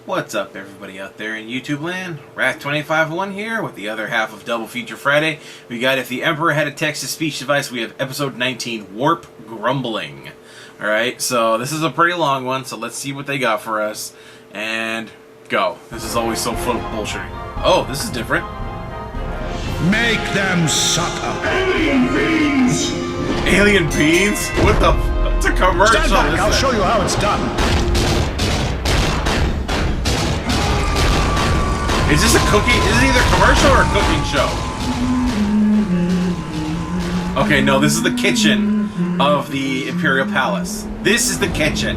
What's up, everybody out there in YouTube land? Wrath251 here with the other half of Double Feature Friday. We got If the Emperor Had a Text-to-Speech Device. We have episode 19, Warp Grumbling. Alright, so this is a pretty long one, so let's see what they got for us. And go. This is always so full of bullshit. Oh, this is different. Make them suffer. Alien beings! Alien beans? What the f... It's a commercial. Stand back, I'll show you how it's done. Is this a cooking? Is it either a commercial or a cooking show? Okay, no, this is the kitchen of the Imperial Palace. This is the kitchen.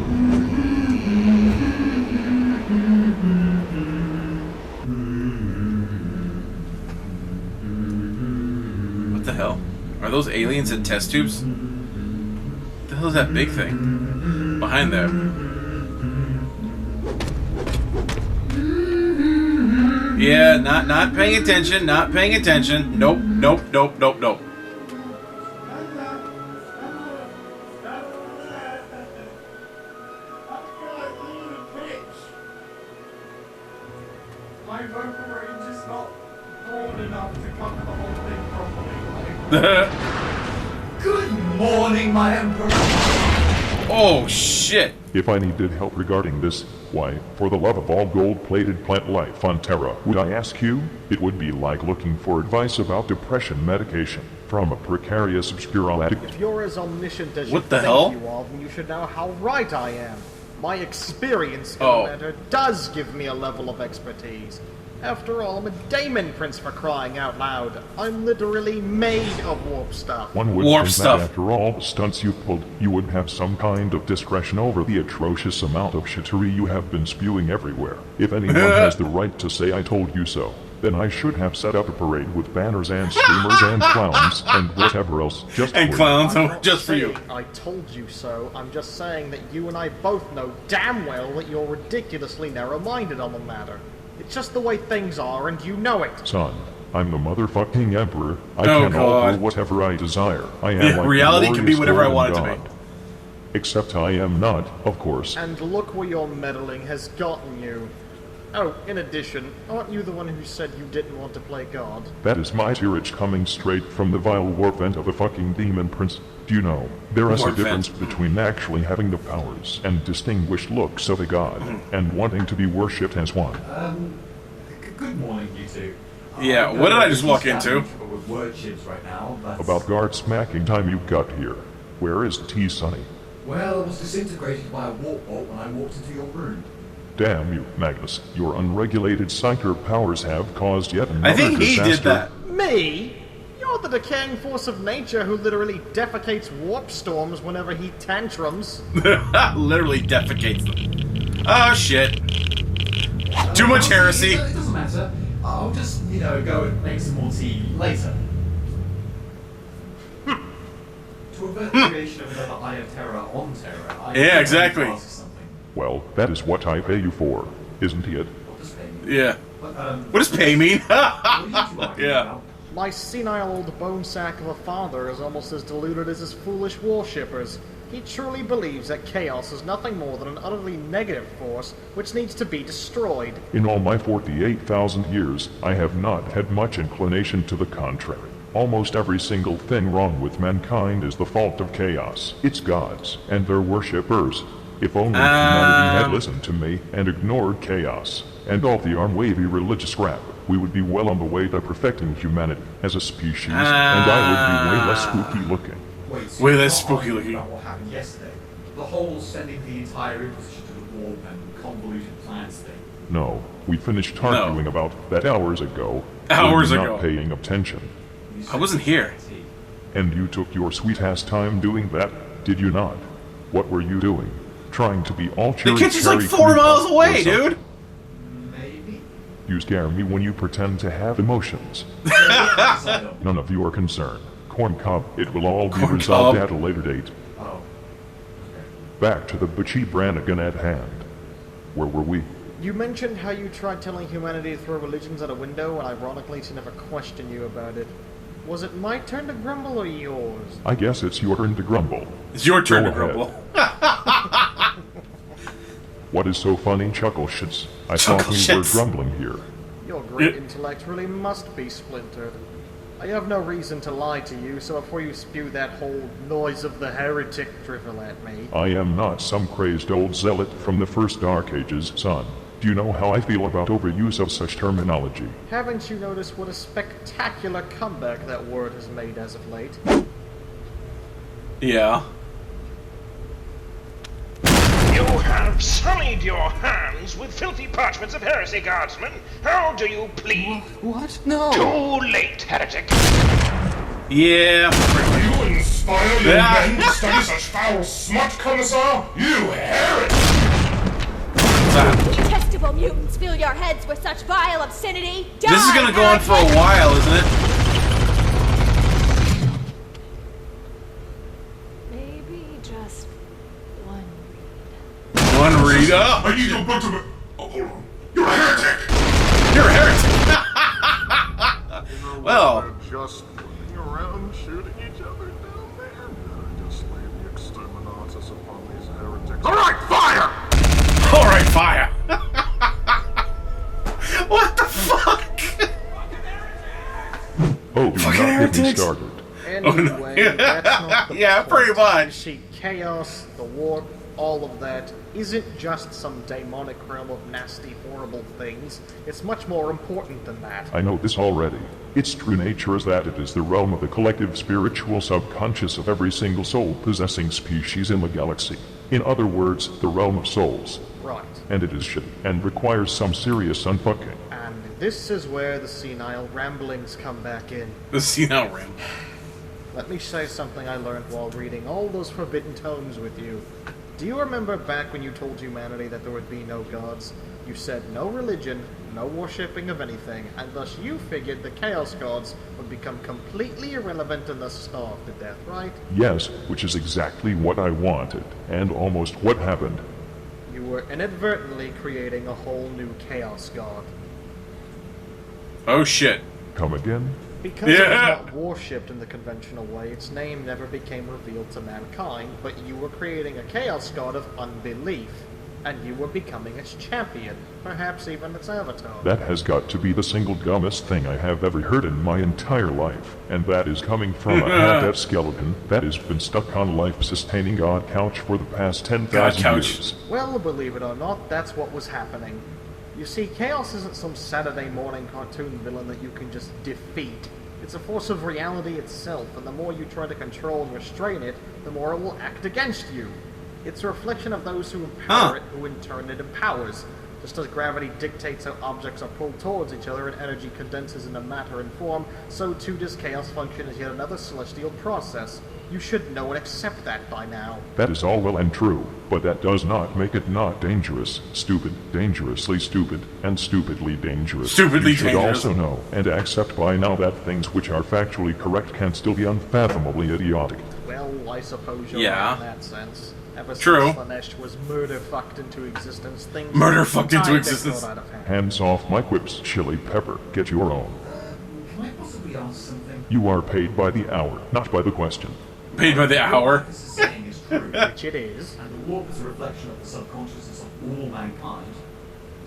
What the hell? Are those aliens in test tubes? What the hell is that big thing behind there? Yeah, not paying attention, not paying attention. Nope. My vocal range is not broad enough to cover the whole thing properly. Good morning, my Emperor. Oh, shit. If I needed help regarding this, why, for the love of all gold-plated plant life on Terra, would I ask you? It would be like looking for advice about depression medication from a precarious obscure addict. If you're as omniscient as you What the think hell? you are, then you should know how right I am. My experience, Oh. Commander, does give me a level of expertise. After all, I'm a Daemon Prince, for crying out loud. I'm literally made of warp stuff. One would Warp think stuff. that after all the stunts you've pulled, you would have some kind of discretion over the atrocious amount of shittery you have been spewing everywhere. If anyone has the right to say I told you so, then I should have set up a parade with banners and streamers and clowns and whatever else just And for you. clowns, I'm not just for you. saying I told you so. I'm just saying that you and I both know damn well that you're ridiculously narrow-minded on the matter. It's just the way things are, and you know it. Son, I'm the motherfucking emperor. I Oh, can God. alter whatever I desire. I am Yeah, like reality the can be glorious whatever I golden want it to god. be. Except I am not, of course. And look where your meddling has gotten you. Oh, in addition, aren't you the one who said you didn't want to play God? That is my tirage coming straight from the vile warp vent of a fucking demon prince. Do you know, there is a Warp difference vent. between actually having the powers and distinguished looks of a god, and wanting to be worshipped as one. Good morning, you two. Yeah, what did I just walk into? With word chips right now, but... About guard smacking time you got here. Where is T. Sonny? Well, I was disintegrated by a warp bolt when I walked into your room. Damn you, Magnus. Your unregulated psyker powers have caused yet another I think he disaster. did that. Me? You're the decaying force of nature who literally defecates warp storms whenever he tantrums. Literally defecates them. Oh, shit. Too much heresy. It doesn't matter. I'll just, go and make some more tea later. To avert the creation of another Eye of Terror on Terror, I Yeah, exactly. need to ask something. Well, that is what I pay you for, isn't it? What does pay me? Yeah. But, What does pay mean? what are you two arguing Yeah. about? My senile old bone sack of a father is almost as deluded as his foolish worshippers. He truly believes that chaos is nothing more than an utterly negative force which needs to be destroyed. In all my 48,000 years, I have not had much inclination to the contrary. Almost every single thing wrong with mankind is the fault of chaos, its gods, and their worshippers. If only humanity had listened to me and ignored chaos, and all the arm-wavy religious crap, we would be well on the way to perfecting humanity as a species, and I would be way less spooky looking. Wait, so Way you're less not spooky arguing looking. about what happened yesterday? The whole sending the entire Inquisition to the warp and convoluted plans thing. No, we finished arguing about that hours ago. Hours when you ago. Not paying attention. You I wasn't here. said- And you took your sweet-ass time doing that, did you not? What were you doing? Trying to be all The cheery kitchen's like cherry 4 cream miles puff away, or something. dude. Maybe. You scare me when you pretend to have emotions. None of your concern. Corn cob, it will all be Corn resolved cob. at a later date. Oh. Back to the Butchie Brannigan at hand. Where were we? You mentioned how you tried telling humanity to throw religions out a window, and ironically to never question you about it. Was it my turn to grumble or yours? I guess it's your turn to grumble. It's your turn Go to ahead. grumble. What is so funny, Chuckleshits? I thought we were Chuckleshits. grumbling here. Your great intellect really must be splintered. I have no reason to lie to you, so before you spew that whole noise of the heretic drivel at me... I am not some crazed old zealot from the first Dark Ages, son. Do you know how I feel about overuse of such terminology? Haven't you noticed what a spectacular comeback that word has made as of late? Yeah. You have sullied your hands with filthy parchments of heresy, guardsman. How do you plead? What? No! Too late, heretic. Yeah. You inspire your Yeah. men to study such foul smut, Commissar? You heretic! Detestable mutants, fill your heads with such vile obscenity. Die, This is gonna go on for a heretic! while, isn't it? Maybe just one. One read up. I need your book to... Oh, hold on. You're a heretic! You're a heretic. Well, Just running around shooting each other down there. Just lay the exterminatus upon these heretics. Alright, fire! all right, fire. What the fuck? Oh, do Fucking not get me heretics. started. Anyway, that's not the Yeah, point. pretty much. You see, chaos, the warp, all of that isn't just some demonic realm of nasty, horrible things. It's much more important than that. I know this already. Its true nature is that it is the realm of the collective spiritual subconscious of every single soul-possessing species in the galaxy. In other words, the realm of souls. Right. And it is shitty, and requires some serious unfucking. And this is where the senile ramblings come back in. The senile ram. Let me say something I learned while reading all those forbidden tomes with you. Do you remember back when you told humanity that there would be no gods? You said no religion, no worshipping of anything, and thus you figured the Chaos Gods would become completely irrelevant and thus starve to death, right? Yes, which is exactly what I wanted, and almost what happened. You were inadvertently creating a whole new Chaos God. Oh shit. Come again? Because it was Yeah. not worshipped in the conventional way, its name never became revealed to mankind, but you were creating a Chaos God of unbelief, and you were becoming its champion, perhaps even its avatar. That has got to be the single dumbest thing I have ever heard in my entire life, and that is coming from a hat-that skeleton that has been stuck on life-sustaining God couch for the past 10,000 God couch. years. Well, believe it or not, that's what was happening. You see, Chaos isn't some Saturday morning cartoon villain that you can just defeat. It's a force of reality itself, and the more you try to control and restrain it, the more it will act against you. It's a reflection of those who empower it, who in turn it empowers. Just as gravity dictates how objects are pulled towards each other and energy condenses into matter and form, so too does chaos function as yet another celestial process. You should know and accept that by now. That is all well and true, but that does not make it not dangerous. Stupid, dangerously stupid, and stupidly dangerous. Stupidly you should dangerous. also know and accept by now that things which are factually correct can still be unfathomably idiotic. Well, I suppose you're Yeah. right in that sense. Ever True. since Slanesh was murder-fucked into existence, things... Murder fucked into kinda existence. got out of hand. Hands off my quips, Chili Pepper. Get your own. Can I possibly ask something? You are paid by the hour, not by the question. Paid by the hour. What this is saying is true, Which it is. and the warp is a reflection of the subconsciousness of all mankind.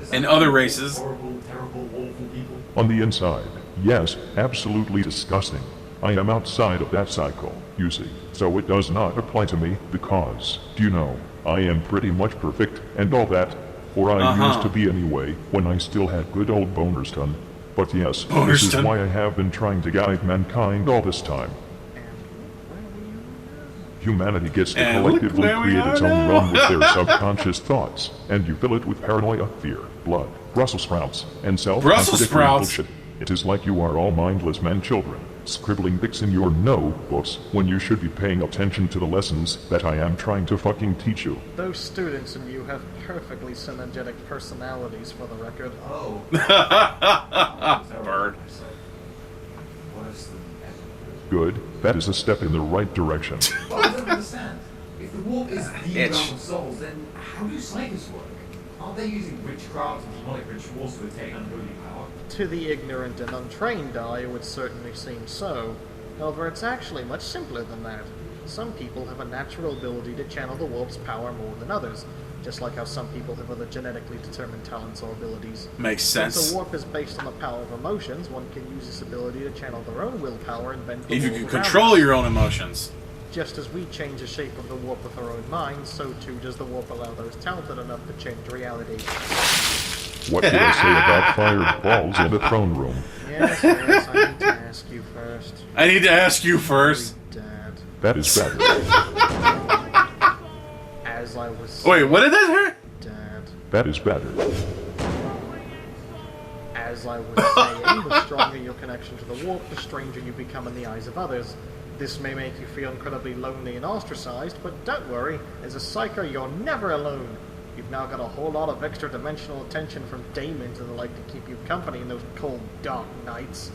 Does that And mean other we're races. Horrible, terrible, awful people. On the inside, yes, absolutely disgusting. I am outside of that cycle, you see, so it does not apply to me because, do you know, I am pretty much perfect and all that, or I used to be anyway, when I still had good old Bonerston. But yes, this is Bonerston. why I have been trying to guide mankind all this time. Humanity gets to And look collectively where we create are its own now. realm with their subconscious thoughts, and you fill it with paranoia, fear, blood, Brussels sprouts, and self-contradictory sprouts. bullshit. It is like you are all mindless men children, scribbling dicks in your notebooks when you should be paying attention to the lessons that I am trying to fucking teach you. Those students and you have perfectly synergetic personalities, for the record. Oh. Bird. Worse than ever. Good, that is a step in the right direction. But I don't understand. If the warp is the Itch. realm of souls, then how do scientists work? Aren't they using witchcraft and demonic rituals to attain unholy power? To the ignorant and untrained eye, it would certainly seem so. However, it's actually much simpler than that. Some people have a natural ability to channel the warp's power more than others. just like how some people have other genetically determined talents or abilities. Makes Since sense. a warp is based on the power of emotions, one can use this ability to channel their own willpower and bend the If you world can around control us. your own emotions. Just as we change the shape of the warp with our own minds, so too does the warp allow those talented enough to change reality. What did I say about fired balls in the throne room? Yes, yes, I need to ask you first. I need to ask you first. Dad, That is better. as I was Wait, what did that hurt? Dad, That is better. as I was saying, the stronger your connection to the warp, the stranger you become in the eyes of others. This may make you feel incredibly lonely and ostracized, but don't worry, as a psyker, you're never alone. You've now got a whole lot of extra dimensional attention from daemons and the like to keep you company in those cold, dark nights.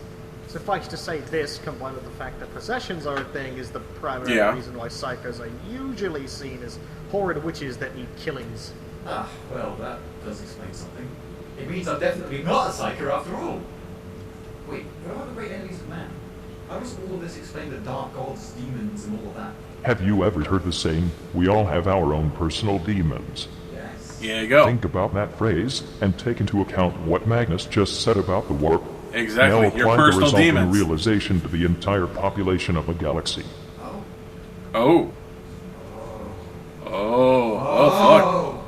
Suffice to say, this, combined with the fact that possessions are a thing, is the primary reason why psychers are usually seen as horrid witches that need killings. Ah, well, that does explain something. It means I'm definitely not a psyker after all. Wait, what are the great enemies of man? How does all of this explain the dark gods, demons, and all of that? Have you ever heard the saying, we all have our own personal demons? Yes. Here you go. Think about that phrase, and take into account what Magnus just said about the warp. Exactly, Now your apply the personal resulting demons. realization to the entire population of a galaxy. Oh. Oh. Oh,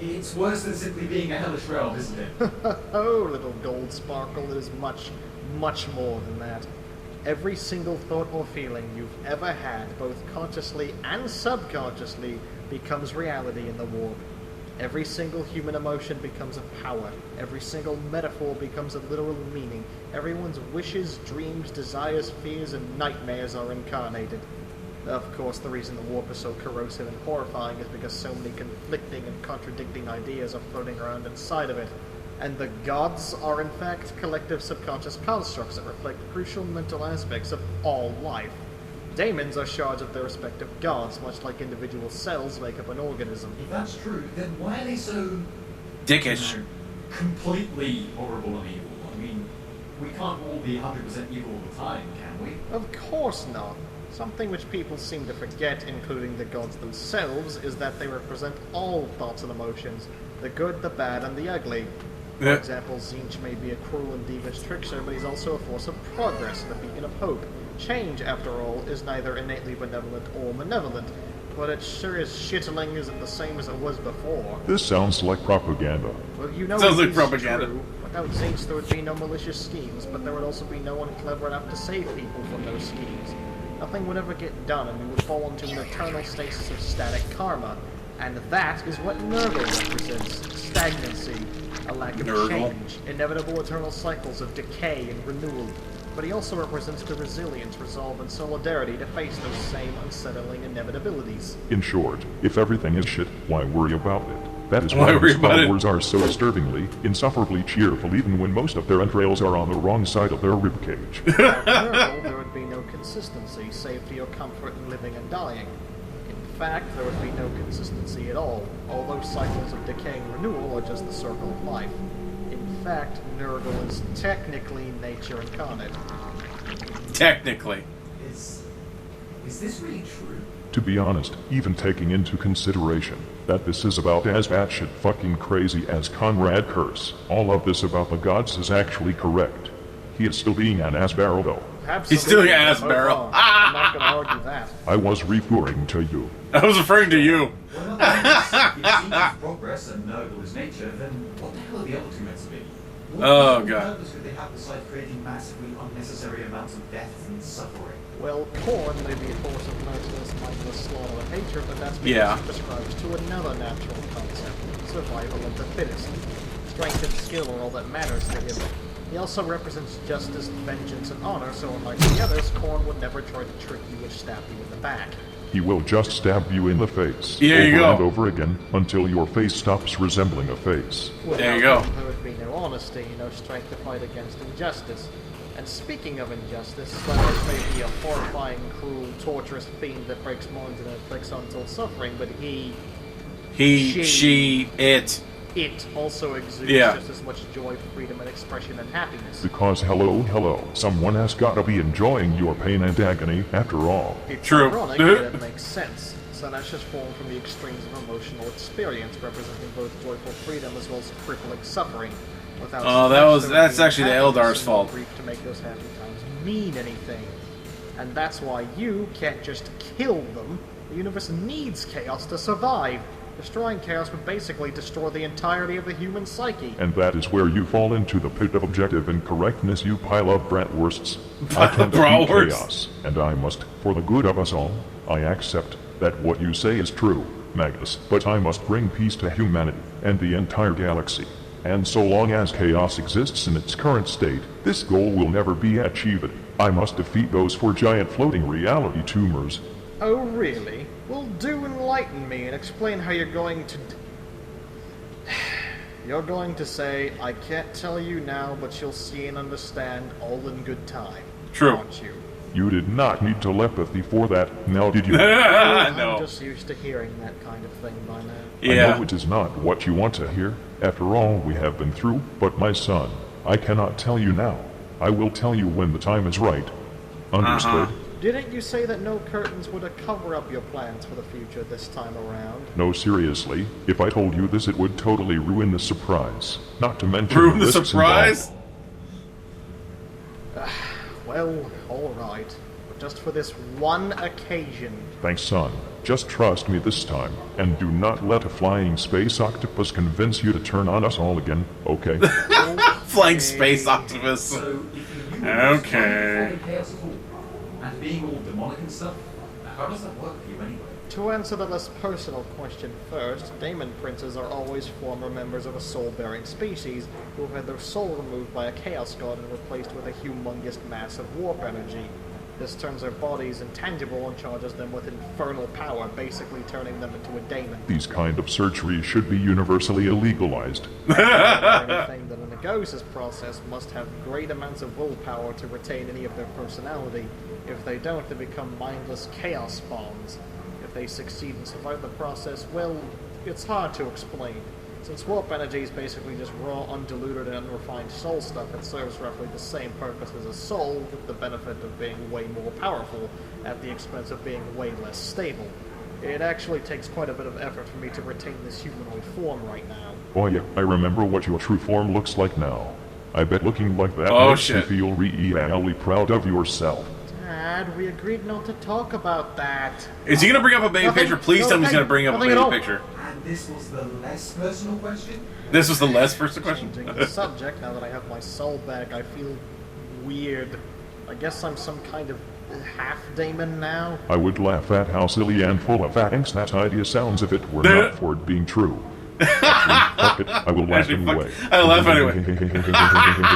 It's worse than simply being a hellish realm, isn't it? Oh, little gold sparkle, it is much, much more than that. Every single thought or feeling you've ever had, both consciously and subconsciously, becomes reality in the warp. Every single human emotion becomes a power. Every single metaphor becomes a literal meaning. Everyone's wishes, dreams, desires, fears, and nightmares are incarnated. Of course, the reason the warp is so corrosive and horrifying is because so many conflicting and contradicting ideas are floating around inside of it. And the gods are in fact collective subconscious constructs that reflect crucial mental aspects of all life. Daemons are shards of their respective gods, much like individual cells make up an organism. If that's true, then why are they so... Dickish. completely horrible and evil? I mean, we can't all be 100% evil all the time, can we? Of course not. Something which people seem to forget, including the gods themselves, is that they represent all thoughts and emotions, the good, the bad, and the ugly. For Yeah. example, Zinch may be a cruel and devious trickster, but he's also a force of progress and a beacon of hope. Change, after all, is neither innately benevolent or malevolent, but it sure as shittling isn't the same as it was before. This sounds like propaganda. Well, you know Sounds it like is propaganda. true. Without Zinch, there would be no malicious schemes, but there would also be no one clever enough to save people from those schemes. Nothing would ever get done, and we would fall into an eternal stasis of static karma. And that is what Nurgle represents. Stagnancy, a lack of Nurgle. change, inevitable eternal cycles of decay and renewal. But he also represents the resilience, resolve, and solidarity to face those same unsettling inevitabilities. In short, if everything is shit, why worry about it? That is Why why worry the about Star it? Wars are so disturbingly, insufferably cheerful even when most of their entrails are on the wrong side of their ribcage. Without Nurgle, there would be no consistency, safety, or comfort in living and dying. In fact, there would be no consistency at all. All those cycles of decay and renewal are just the circle of life. In fact, Nurgle is technically nature incarnate. Technically. Is this really true? To be honest, even taking into consideration that this is about as batshit fucking crazy as Conrad Curse, all of this about the gods is actually correct. He is still being an ass barrel though. Absolutely. He's still an ass no barrel. wrong. I'm not going to argue that. I was referring to you. I was referring to you. Well, if Zinch is progress and Nurgle is nature, then what the hell are the other two meant to be? Oh, What God. purpose could they have besides creating massively unnecessary amounts of death and suffering? Well, Korn may be a force of merciless, mindless slaughter and hatred, but that's because Yeah. it prescribes to another natural concept, survival of the fittest. Strength and skill are all that matters to him. He also represents justice, vengeance, and honor, so unlike the others, Korn would never try to trick you or stab you in the back. He will just stab you in the face There you over go. and over again until your face stops resembling a face. There you go. Without him, there would be no honesty, no strength to fight against injustice. And speaking of injustice, Slenders may be a horrifying, cruel, torturous fiend that breaks minds and inflicts untold suffering, but He, She. she, it. it also exudes Yeah. just as much joy, freedom, and expression and happiness. Because hello, someone has gotta be enjoying your pain and agony after all. It's True. ironic, yet it makes sense. and that's just formed from the extremes of emotional experience, representing both joyful freedom as well as crippling suffering. Without that's actually the Eldar's fault. Grief to make those happy times mean anything. And that's why you can't just kill them. The universe needs chaos to survive. Destroying chaos would basically destroy the entirety of the human psyche. And that is where you fall into the pit of objective incorrectness, you pile of bratwursts. I can defeat chaos, and I must, for the good of us all, I accept that what you say is true, Magnus, but I must bring peace to humanity and the entire galaxy. And so long as chaos exists in its current state, this goal will never be achieved. I must defeat those four giant floating reality tumors. Oh, really? Well, do enlighten me and explain how you're going to... You're going to say, I can't tell you now, but you'll see and understand all in good time. True. Aren't you? You did not need telepathy for that, now did you? I'm just used to hearing that kind of thing by now. Yeah. I know it is not what you want to hear, after all we have been through, but my son, I cannot tell you now. I will tell you when the time is right. Understood? Didn't you say that no curtains were to cover up your plans for the future this time around? No, seriously. If I told you this, it would totally ruin the surprise. Not to mention Ruin the risks surprise? involved. Well, alright. But just for this one occasion. Thanks, son. Just trust me this time, and do not let a flying space octopus convince you to turn on us all again, okay? Flying space octopus. So, if you Okay. chaos at all, and being all demonic and stuff, how does that work for you anyway? To answer the less personal question first, Daemon Princes are always former members of a soul-bearing species who have had their soul removed by a chaos god and replaced with a humongous mass of warp energy. This turns their bodies intangible and charges them with infernal power, basically turning them into a daemon. These kind of surgeries should be universally illegalized. Anything that undergoes this process must have great amounts of willpower to retain any of their personality. If they don't, they become mindless chaos spawns. If they succeed and survive the process, well, it's hard to explain. Since warp energy is basically just raw, undiluted, and unrefined soul stuff, it serves roughly the same purpose as a soul, with the benefit of being way more powerful, at the expense of being way less stable. It actually takes quite a bit of effort for me to retain this humanoid form right now. Oh yeah, I remember what your true form looks like now. I bet looking like that makes shit. you feel really proud of yourself. Dad, we agreed not to talk about that. Is he gonna bring up a baby Nothing- picture? Please tell me he's gonna bring up a nothing at baby all. picture. And this was the less personal question? This was the less personal question. Changing the subject, now that I have my soul back, I feel weird. I guess I'm some kind of half-daemon now? I would laugh at how silly and full of angst that idea sounds if it were not for it being true. Actually, fuck it, I will laugh Actually, fuck anyway. it. I laugh anyway.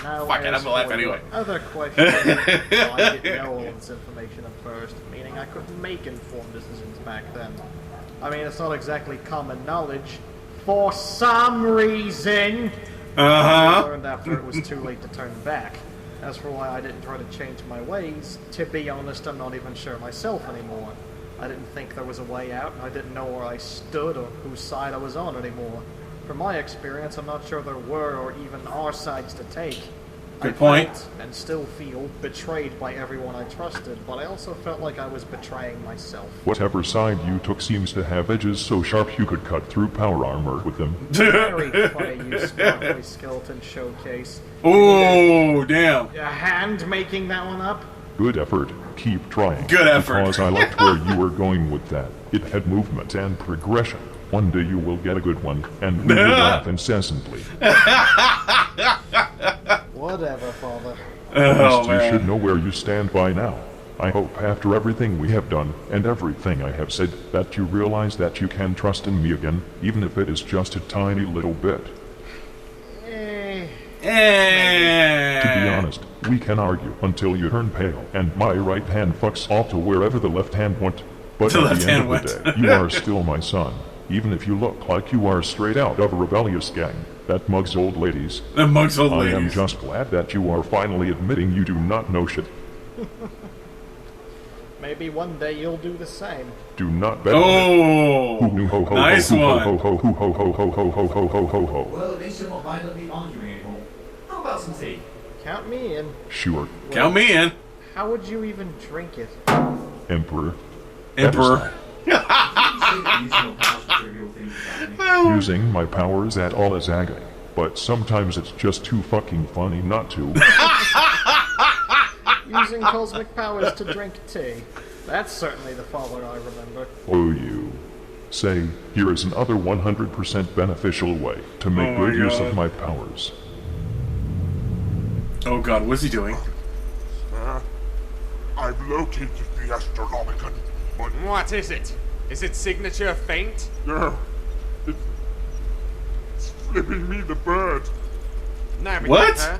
Now Fuck it, I'm as gonna laugh for anyway. your Other question, well, I didn't know all this information at first, meaning I couldn't make informed decisions back then. I mean, it's not exactly common knowledge. For some reason! I learned after it was too late to turn back. As for why I didn't try to change my ways, to be honest, I'm not even sure myself anymore. I didn't think there was a way out, and I didn't know where I stood or whose side I was on anymore. From my experience, I'm not sure there were or even are sides to take. Good I point. felt, and still feel, betrayed by everyone I trusted, but I also felt like I was betraying myself. Whatever side you took seems to have edges so sharp you could cut through power armor with them. Very funny, you sparkly skeleton showcase. Oh, damn. A hand making that one up? Good effort. Keep trying. Good effort. Because I liked where you were going with that. It had movement and progression. One day you will get a good one, and we will laugh incessantly. Whatever, Father. Oh, At least you man. should know where you stand by now. I hope after everything we have done, and everything I have said, that you realize that you can trust in me again, even if it is just a tiny little bit. To be honest, we can argue until you turn pale, and my right hand fucks off to wherever the left hand went. But The at left the hand end went. of the day, you are still my son. Even if you look like you are straight out of a rebellious gang that mugs old ladies. The monks old I am ladies. just glad that you are finally admitting you do not know shit. Maybe one day you'll do the same. Do not bet on it. Oh, nice one. Well, at least you're not violently arguing anymore. How about some tea? Count me in. Sure. Count me in. How would you even drink it? Emperor. Emperor. Using my powers at all is agony, but sometimes it's just too fucking funny not to. Using cosmic powers to drink tea. That's certainly the father I remember. Oh, you. Say, here is another 100% beneficial way to make good use of my powers. Oh god, what's he doing? I've located the Astronomicon, but What is it? Is it signature feint? yeah, it's flipping me the bird. Navigator, What?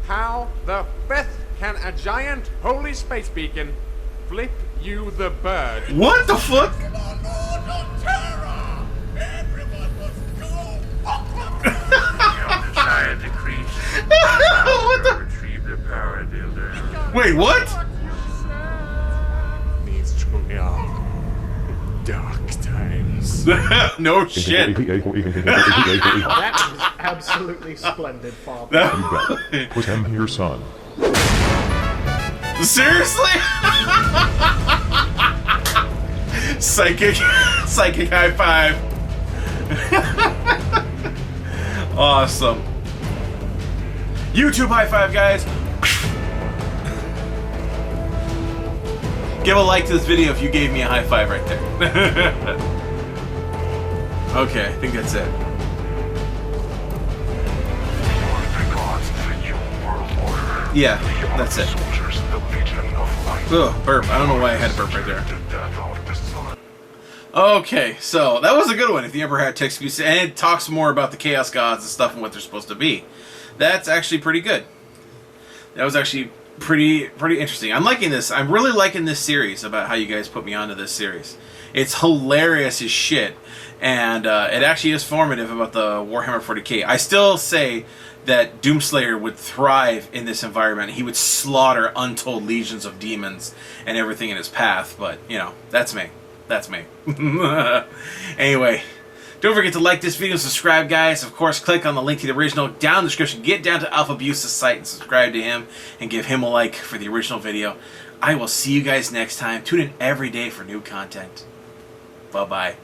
how the fifth can a giant holy space beacon flip you the bird? What the fuck? What the? Wait, what? These truly are dark times. No shit. That was absolutely splendid, father. Put him here, son. Seriously? Psychic high five. Awesome. YouTube high five, guys. Give a like to this video if you gave me a high five right there. Okay, I think that's it. Yeah, that's it. Ugh, burp. I don't know why I had a burp right there. Okay, so that was a good one. If the Emperor had text speech, and it talks more about the Chaos Gods and stuff and what they're supposed to be. That's actually pretty good. That was actually pretty interesting. I'm liking this. I'm really liking this series about how you guys put me onto this series. It's hilarious as shit, and it actually is formative about the Warhammer 40k. I still say that Doomslayer would thrive in this environment. He would slaughter untold legions of demons and everything in his path, but, you know, that's me. That's me. Anyway, don't forget to like this video, subscribe, guys. Of course, click on the link to the original down in the description. Get down to Alpha Abuse's site and subscribe to him and give him a like for the original video. I will see you guys next time. Tune in every day for new content. Bye-bye.